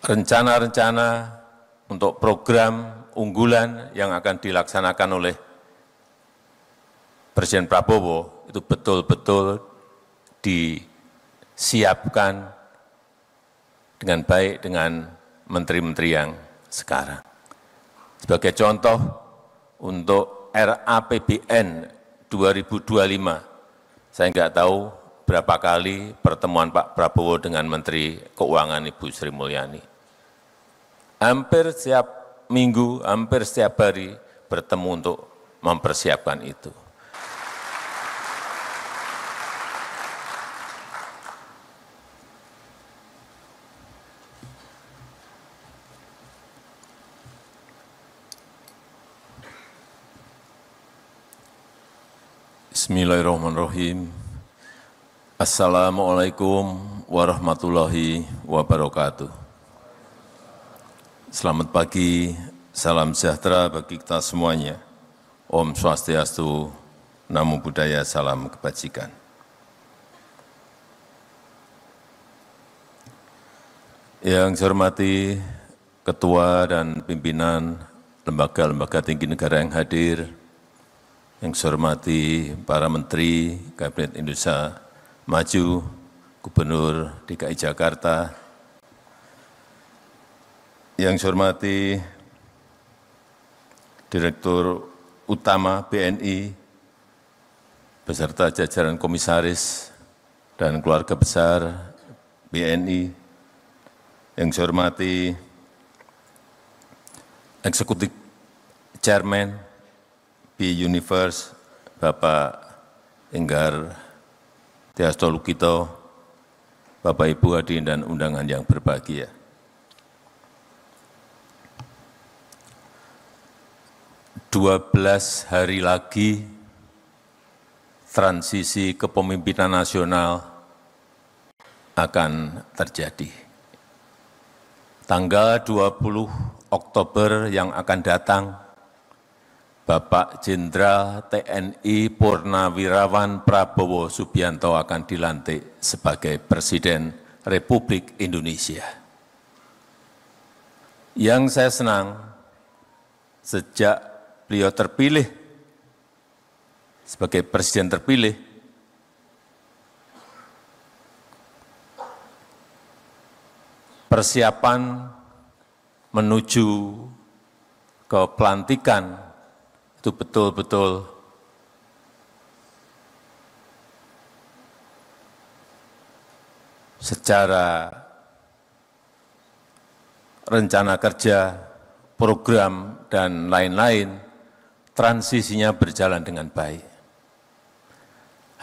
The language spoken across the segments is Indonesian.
rencana-rencana untuk program unggulan yang akan dilaksanakan oleh Presiden Prabowo itu betul-betul disiapkan dengan baik dengan menteri-menteri yang sekarang. Sebagai contoh, untuk RAPBN 2025, saya nggak tahu berapa kali pertemuan Pak Prabowo dengan Menteri Keuangan Ibu Sri Mulyani. Hampir setiap minggu, hampir setiap hari bertemu untuk mempersiapkan itu. Bismillahirrahmanirrahim. Assalamualaikum warahmatullahi wabarakatuh. Selamat pagi, salam sejahtera bagi kita semuanya. Om Swastiastu, Namo Buddhaya, salam kebajikan. Yang saya hormati Ketua dan pimpinan lembaga-lembaga tinggi negara yang hadir, yang saya hormati para Menteri Kabinet Indonesia Maju, Gubernur DKI Jakarta, yang saya hormati Direktur Utama BNI, beserta jajaran komisaris dan keluarga besar BNI, yang saya hormati Eksekutif Chairman B-Universe, Bapak Enggar Tiasto Lukito, Bapak Ibu hadirin dan undangan yang berbahagia. Dua 12 hari lagi transisi kepemimpinan nasional akan terjadi. Tanggal 20 Oktober yang akan datang, Bapak Jenderal TNI Purnawirawan Prabowo Subianto akan dilantik sebagai Presiden Republik Indonesia. Yang saya senang, sejak beliau terpilih sebagai Presiden terpilih, persiapan menuju ke pelantikan itu betul-betul secara rencana kerja, program, dan lain-lain, transisinya berjalan dengan baik.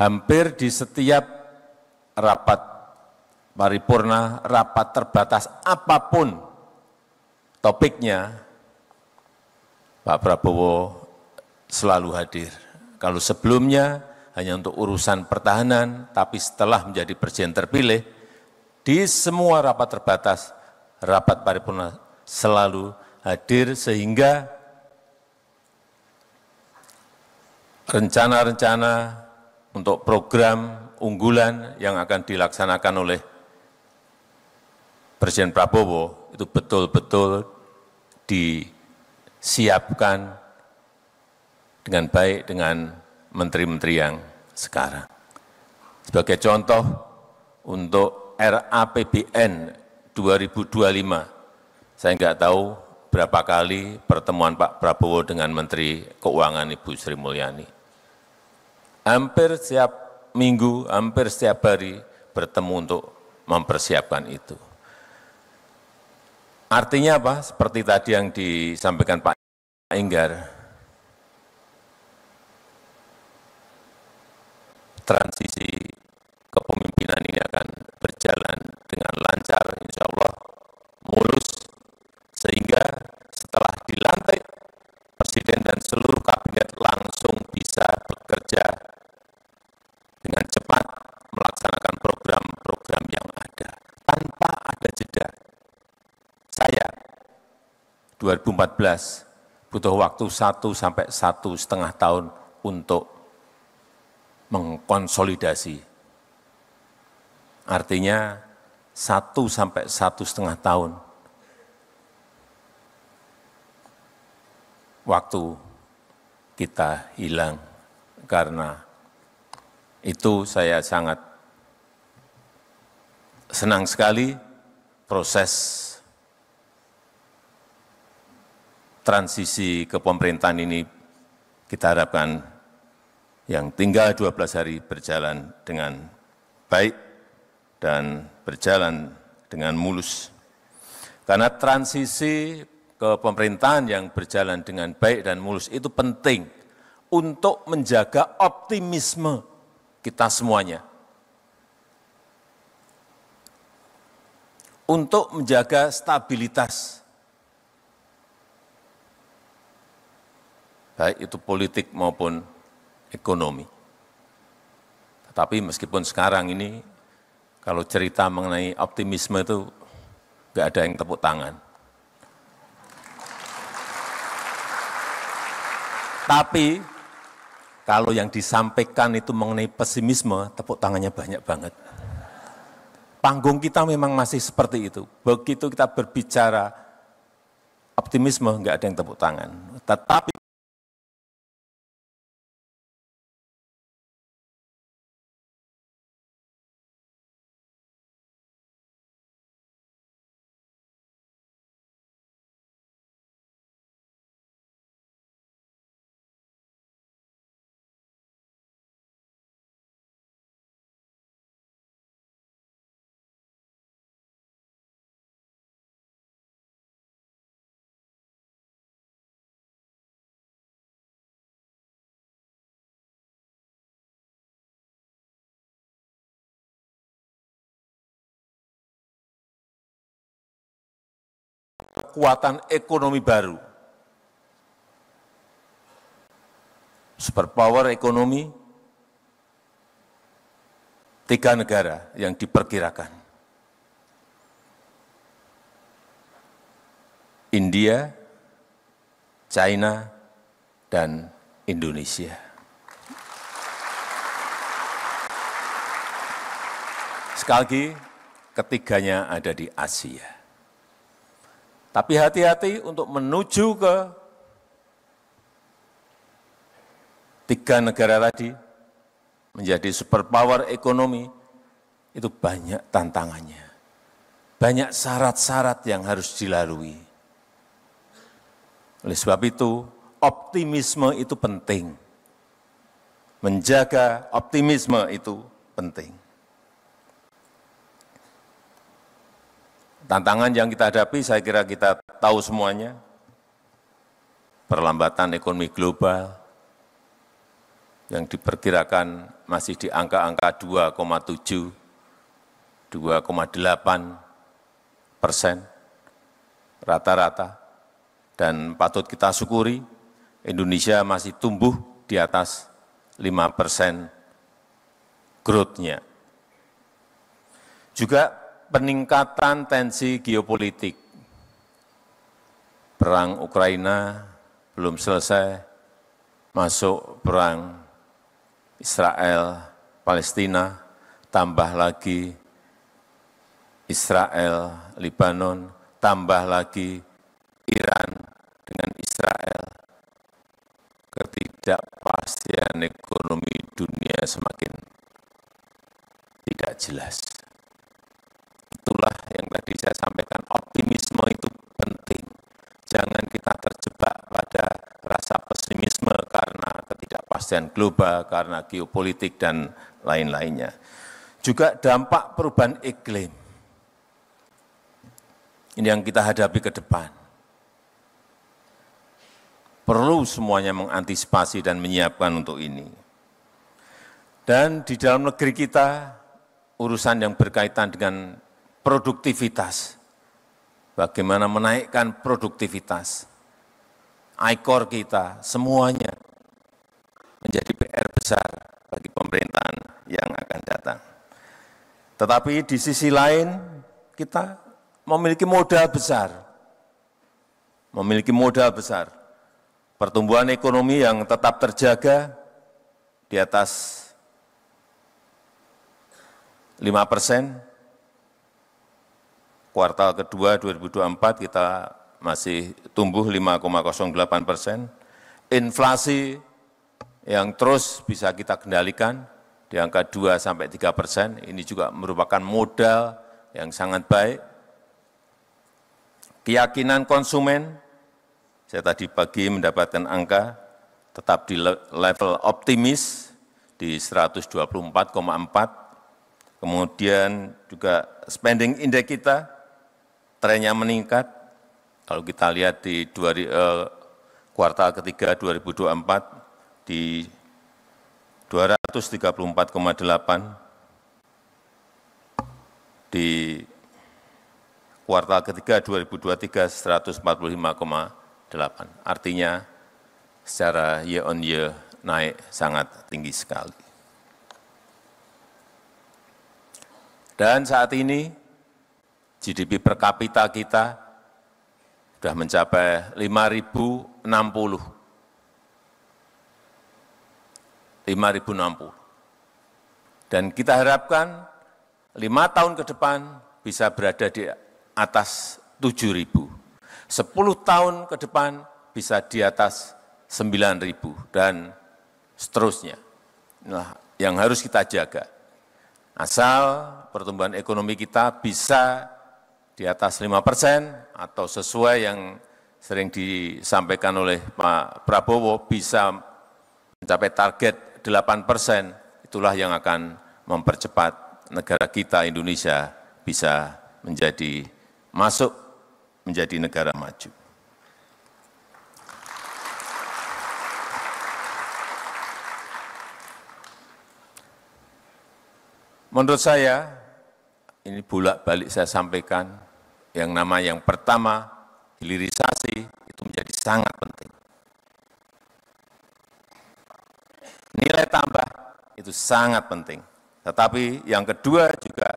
Hampir di setiap rapat paripurna, rapat terbatas apapun topiknya, Pak Prabowo selalu hadir. Kalau sebelumnya hanya untuk urusan pertahanan, tapi setelah menjadi presiden terpilih, di semua rapat terbatas, rapat paripurna selalu hadir, sehingga rencana-rencana untuk program unggulan yang akan dilaksanakan oleh Presiden Prabowo itu betul-betul disiapkan dengan baik dengan menteri-menteri yang sekarang. Sebagai contoh, untuk RAPBN 2025, saya nggak tahu berapa kali pertemuan Pak Prabowo dengan Menteri Keuangan Ibu Sri Mulyani. Hampir setiap minggu, hampir setiap hari bertemu untuk mempersiapkan itu. Artinya apa? Seperti tadi yang disampaikan Pak Enggar, transisi kepemimpinan ini akan berjalan dengan lancar, insya Allah mulus, sehingga setelah dilantik, Presiden dan seluruh kabinet langsung bisa bekerja dengan cepat, melaksanakan program-program yang ada, tanpa ada jeda. Saya 2014 butuh waktu 1 sampai 1,5 tahun untuk mengkonsolidasi. Artinya 1 sampai 1,5 tahun waktu kita hilang. Karena itu saya sangat senang sekali proses transisi ke pemerintahan ini kita harapkan yang tinggal 12 hari berjalan dengan baik dan berjalan dengan mulus. Karena transisi ke pemerintahan yang berjalan dengan baik dan mulus itu penting untuk menjaga optimisme kita semuanya. Untuk menjaga stabilitas, baik itu politik maupun ekonomi. Tetapi meskipun sekarang ini, kalau cerita mengenai optimisme itu nggak ada yang tepuk tangan. Tapi kalau yang disampaikan itu mengenai pesimisme, tepuk tangannya banyak banget. Panggung kita memang masih seperti itu. Begitu kita berbicara optimisme, nggak ada yang tepuk tangan. Tetapi kekuatan ekonomi baru, superpower ekonomi, 3 negara yang diperkirakan. India, China, dan Indonesia. Sekali lagi, ketiganya ada di Asia. Tapi hati-hati untuk menuju ke 3 negara tadi, menjadi superpower ekonomi, itu banyak tantangannya. Banyak syarat-syarat yang harus dilalui. Oleh sebab itu, optimisme itu penting. Menjaga optimisme itu penting. Tantangan yang kita hadapi, saya kira kita tahu semuanya. Perlambatan ekonomi global yang diperkirakan masih di angka-angka 2,7, 2,8% rata-rata. Dan patut kita syukuri, Indonesia masih tumbuh di atas 5% growth-nya. Juga peningkatan tensi geopolitik. Perang Ukraina belum selesai, masuk perang Israel-Palestina, tambah lagi Israel-Libanon, tambah lagi Iran dengan Israel. Ketidakpastian ekonomi dunia semakin tidak jelas. Itulah yang tadi saya sampaikan, optimisme itu penting. Jangan kita terjebak pada rasa pesimisme karena ketidakpastian global, karena geopolitik dan lain-lainnya. Juga dampak perubahan iklim. Ini yang kita hadapi ke depan. Perlu semuanya mengantisipasi dan menyiapkan untuk ini. Dan di dalam negeri kita, urusan yang berkaitan dengan produktivitas, bagaimana menaikkan produktivitas, ICOR kita, semuanya menjadi PR besar bagi pemerintahan yang akan datang. Tetapi di sisi lain, kita memiliki modal besar, pertumbuhan ekonomi yang tetap terjaga di atas 5%, kuartal kedua 2024 kita masih tumbuh 5,08%. Inflasi yang terus bisa kita kendalikan di angka 2-3%, ini juga merupakan modal yang sangat baik. Keyakinan konsumen, saya tadi pagi mendapatkan angka tetap di level optimis di 124,4. Kemudian juga spending index kita trennya meningkat. Kalau kita lihat di kuartal ketiga 2024 di 234,8, di kuartal ketiga 2023 145,8. Artinya secara year on year naik sangat tinggi sekali. Dan saat ini GDP per kapita kita sudah mencapai 5.060. Dan kita harapkan 5 tahun ke depan bisa berada di atas 7.000. 10 tahun ke depan bisa di atas 9.000 dan seterusnya. Nah, yang harus kita jaga. Asal pertumbuhan ekonomi kita bisa di atas 5% atau sesuai yang sering disampaikan oleh Pak Prabowo bisa mencapai target 8%, itulah yang akan mempercepat negara kita Indonesia bisa masuk menjadi negara maju. Menurut saya, ini bolak-balik saya sampaikan, yang pertama, hilirisasi itu menjadi sangat penting. Nilai tambah itu sangat penting. Tetapi yang kedua juga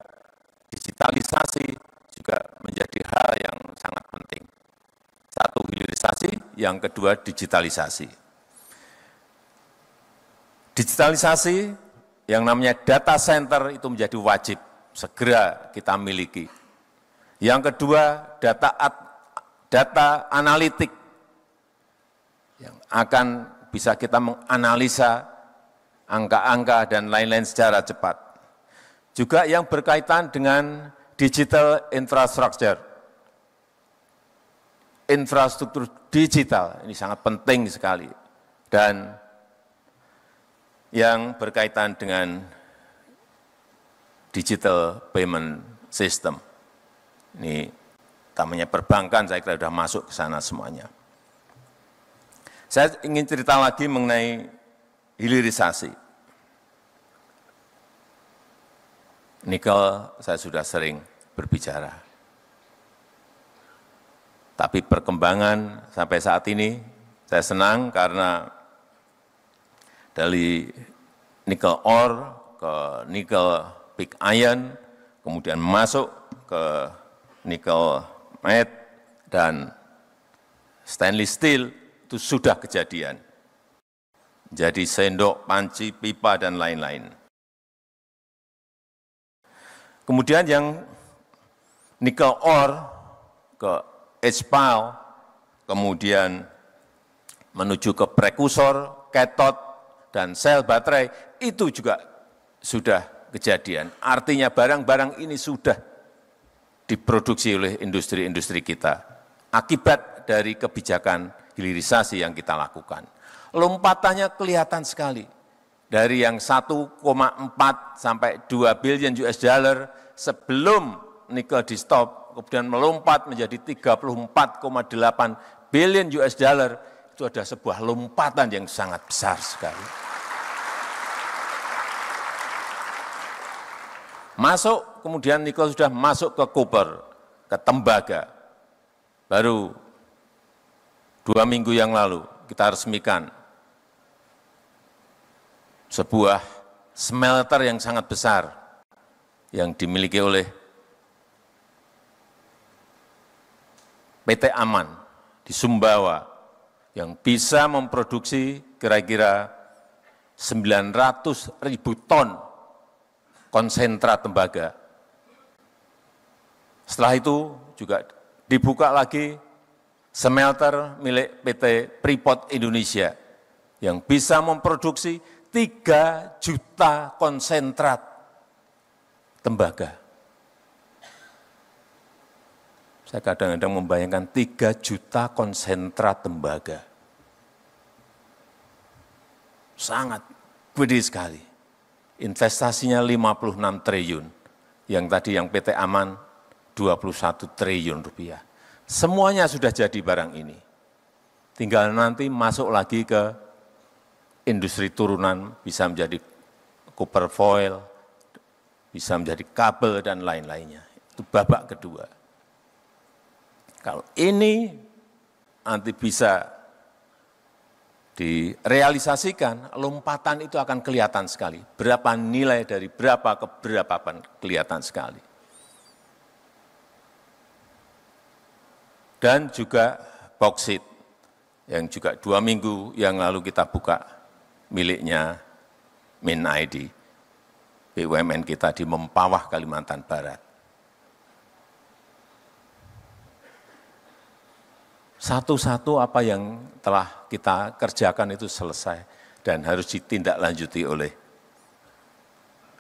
digitalisasi juga menjadi hal yang sangat penting. Satu, hilirisasi, yang kedua digitalisasi. Digitalisasi yang namanya data center itu menjadi wajib segera kita miliki. Yang kedua, data analitik yang akan bisa kita menganalisa angka-angka dan lain-lain secara cepat. Juga yang berkaitan dengan digital infrastructure. Infrastruktur digital ini sangat penting sekali. Dan yang berkaitan dengan digital payment system. Ini namanya perbankan, saya kira sudah masuk ke sana semuanya. Saya ingin cerita lagi mengenai hilirisasi. Nikel saya sudah sering berbicara. Tapi perkembangan sampai saat ini saya senang karena dari nikel ore ke nikel pig iron, kemudian masuk ke nikel matte dan stainless steel, itu sudah kejadian. Jadi sendok, panci, pipa, dan lain-lain. Kemudian yang nikel ore ke HPAL, kemudian menuju ke prekursor, cathode, dan sel baterai, itu juga sudah kejadian. Artinya barang-barang ini sudah diproduksi oleh industri-industri kita. Akibat dari kebijakan hilirisasi yang kita lakukan. Lompatannya kelihatan sekali. Dari yang 1,4 sampai 2 billion US dollar sebelum nikel di stop, kemudian melompat menjadi 34,8 billion US dollar, itu ada sebuah lompatan yang sangat besar sekali. Masuk, kemudian nikel sudah masuk ke koper, ke tembaga. Baru 2 minggu yang lalu kita resmikan sebuah smelter yang sangat besar yang dimiliki oleh PT Aman di Sumbawa, yang bisa memproduksi kira-kira 900.000 ton konsentrat tembaga. Setelah itu juga dibuka lagi smelter milik PT Freeport Indonesia yang bisa memproduksi 3 juta konsentrat tembaga. Saya kadang-kadang membayangkan 3 juta konsentrat tembaga. Sangat gede sekali. Investasinya 56 triliun. Yang tadi yang PT Aman 21 triliun rupiah. Semuanya sudah jadi barang ini. Tinggal nanti masuk lagi ke industri turunan, bisa menjadi copper foil, bisa menjadi kabel dan lain-lainnya. Itu babak kedua. Kalau ini nanti bisa direalisasikan, lompatan itu akan kelihatan sekali. Berapa nilai dari berapa ke berapa kelihatan sekali. Dan juga bauksit yang juga 2 minggu yang lalu kita buka miliknya MinID, BUMN kita di Mempawah, Kalimantan Barat. Satu-satu apa yang telah kita kerjakan itu selesai dan harus ditindaklanjuti oleh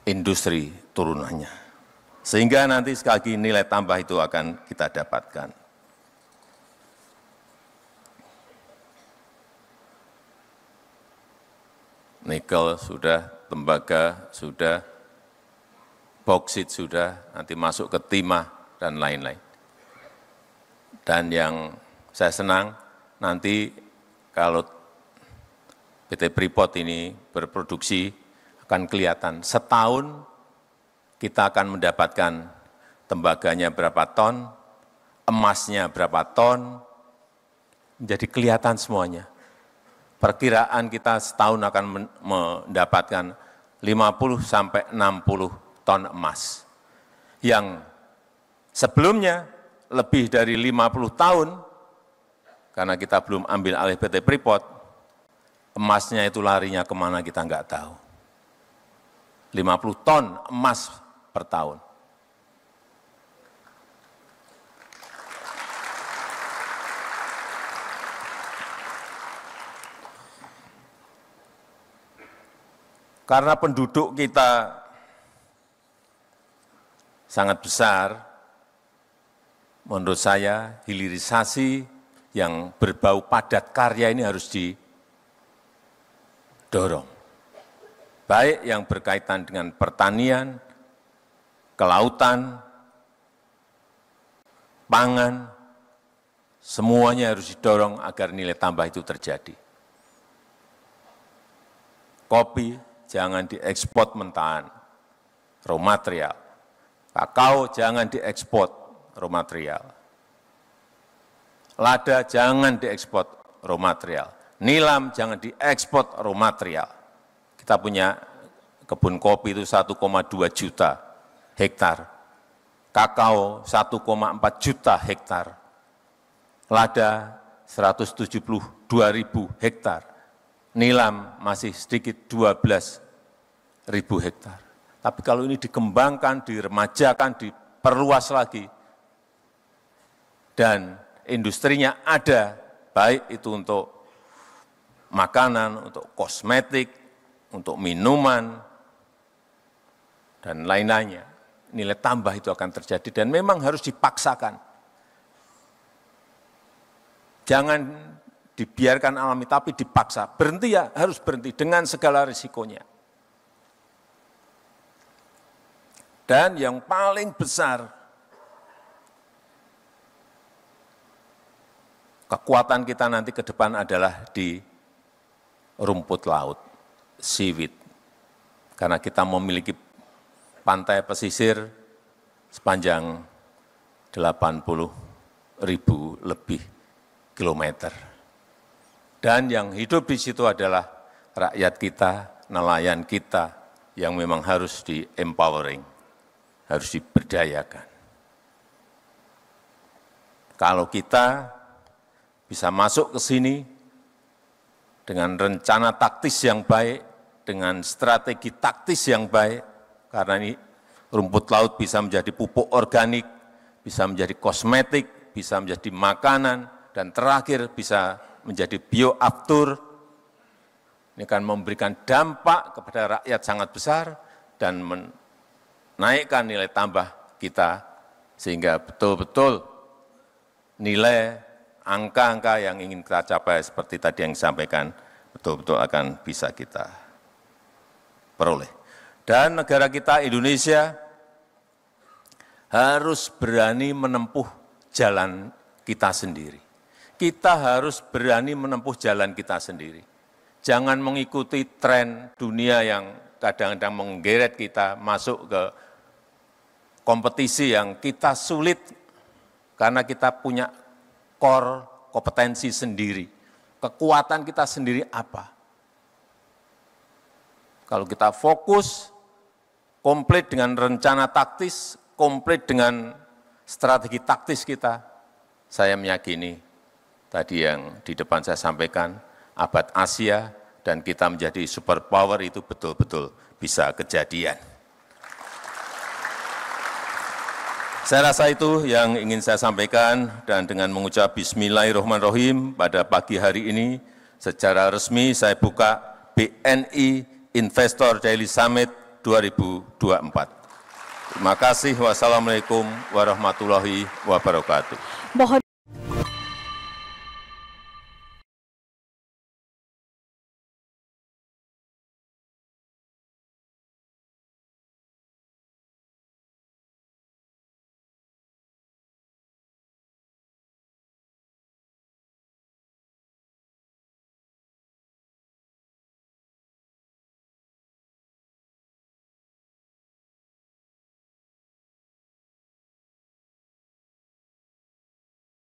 industri turunannya. Sehingga nanti sekali lagi nilai tambah itu akan kita dapatkan. Nikel sudah, tembaga sudah, bauksit sudah, nanti masuk ke timah dan lain-lain. Dan yang saya senang nanti kalau PT Freeport ini berproduksi akan kelihatan setahun kita akan mendapatkan tembaganya berapa ton, emasnya berapa ton, menjadi kelihatan semuanya. Perkiraan kita setahun akan mendapatkan 50 sampai 60 ton emas. Yang sebelumnya lebih dari 50 tahun, karena kita belum ambil alih PT Freeport, emasnya itu larinya kemana kita nggak tahu. 50 ton emas per tahun. Karena penduduk kita sangat besar, menurut saya hilirisasi yang berbau padat karya ini harus didorong. Baik yang berkaitan dengan pertanian, kelautan, pangan, semuanya harus didorong agar nilai tambah itu terjadi. Kopi, jangan diekspor mentahan, raw material. Kakao jangan diekspor, raw material. Lada jangan diekspor, raw material. Nilam jangan diekspor, raw material. Kita punya kebun kopi itu 1,2 juta hektar. Kakao 1,4 juta hektar. Lada 172.000 hektar. Nilam masih sedikit 12.000 hektar. Tapi kalau ini dikembangkan, diremajakan, diperluas lagi, dan industrinya ada, baik itu untuk makanan, untuk kosmetik, untuk minuman, dan lain-lainnya, nilai tambah itu akan terjadi dan memang harus dipaksakan. Jangan dibiarkan alami, tapi dipaksa. Berhenti ya, harus berhenti dengan segala risikonya. Dan yang paling besar, kekuatan kita nanti ke depan adalah di rumput laut, seaweed. Karena kita memiliki pantai pesisir sepanjang 80.000 lebih kilometer. Dan yang hidup di situ adalah rakyat kita, nelayan kita yang memang harus di-empowering, harus diberdayakan. Kalau kita bisa masuk ke sini dengan rencana taktis yang baik, dengan strategi taktis yang baik, karena ini rumput laut bisa menjadi pupuk organik, bisa menjadi kosmetik, bisa menjadi makanan, dan terakhir bisa menjadi bioaftur. Ini akan memberikan dampak kepada rakyat sangat besar dan menaikkan nilai tambah kita sehingga betul-betul nilai angka-angka yang ingin kita capai seperti tadi yang disampaikan betul-betul akan bisa kita peroleh. Dan negara kita Indonesia harus berani menempuh jalan kita sendiri. Kita harus berani menempuh jalan kita sendiri. Jangan mengikuti tren dunia yang kadang-kadang menggeret kita masuk ke kompetisi yang kita sulit karena kita punya core kompetensi sendiri. Kekuatan kita sendiri apa? Kalau kita fokus, komplit dengan rencana taktis, komplit dengan strategi taktis kita, saya meyakini tadi yang di depan saya sampaikan, abad Asia dan kita menjadi superpower itu betul-betul bisa kejadian. Saya rasa itu yang ingin saya sampaikan dan dengan mengucap Bismillahirrahmanirrahim pada pagi hari ini secara resmi saya buka BNI Investor Daily Summit 2024. Terima kasih. Wassalamualaikum warahmatullahi wabarakatuh.